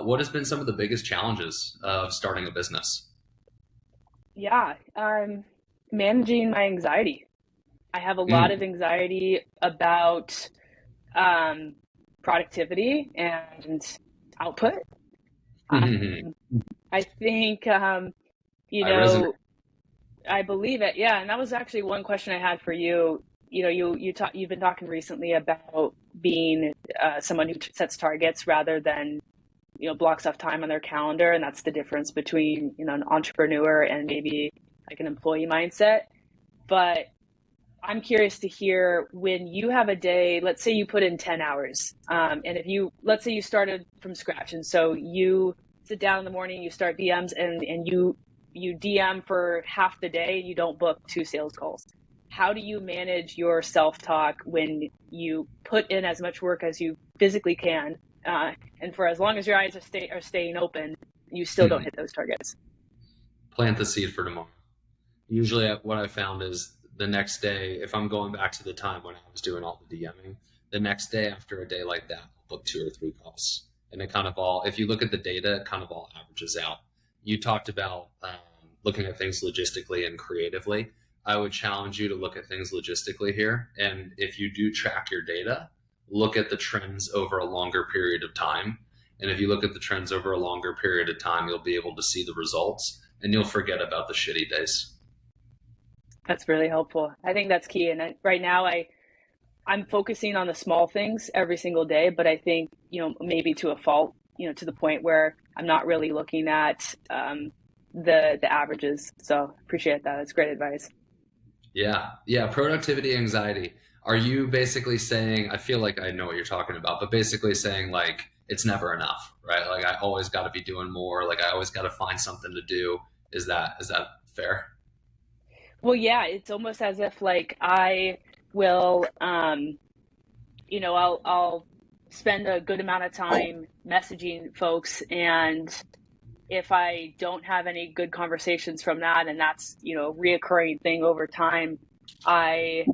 what has been some of the biggest challenges of starting a business? Yeah, managing my anxiety. I have a lot of anxiety about um, productivity and output. Mm. Um, I think, you I resonate. know, I believe it. Yeah, and that was actually one question I had for you. You've been talking recently about being someone who sets targets rather than blocks off time on their calendar, and that's the difference between an entrepreneur and maybe like an employee mindset. But I'm curious to hear when you have a day, let's say you put in 10 hours, and if let's say you started from scratch, and so you sit down in the morning, you start DMs, and you DM for half the day, and you don't book two sales calls. How do you manage your self-talk when you put in as much work as you physically can, and for as long as your eyes are staying open, you still don't hit those targets? Plant the seed for tomorrow. Usually, what I found is the next day, if I'm going back to the time when I was doing all the DMing, the next day after a day like that, I'll book two or three calls. And it kind of all, if you look at the data, it kind of all averages out. You talked about looking at things logistically and creatively. I would challenge you to look at things logistically here. And if you do track your data, look at the trends over a longer period of time. And if you look at the trends over a longer period of time, you'll be able to see the results and you'll forget about the shitty days. That's really helpful. I think that's key. And right now, I'm focusing on the small things every single day, but I think, maybe to a fault, to the point where I'm not really looking at the averages. So appreciate that. That's great advice. Yeah. Yeah. Productivity anxiety. Are you basically saying, I feel like I know what you're talking about, but basically saying like it's never enough, right? Like I always got to be doing more. Like I always got to find something to do. Is that fair? Well, yeah, it's almost as if like I will, I'll spend a good amount of time messaging folks, and if I don't have any good conversations from that, and that's, a reoccurring thing over time, I,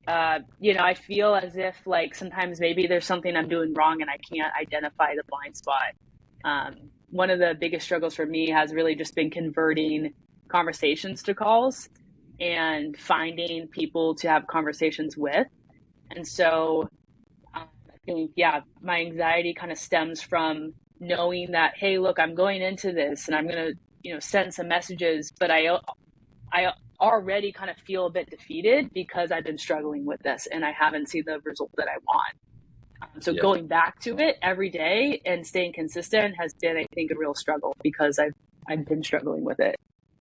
I feel as if like sometimes maybe there's something I'm doing wrong and I can't identify the blind spot. One of the biggest struggles for me has really just been converting conversations to calls and finding people to have conversations with. And so I think, yeah, my anxiety kind of stems from knowing that, hey, look, I'm going into this and I'm going to, send some messages, but I already kind of feel a bit defeated because I've been struggling with this and I haven't seen the result that I want. So Yeah. going back to it every day and staying consistent has been, I think, a real struggle because I've been struggling with it.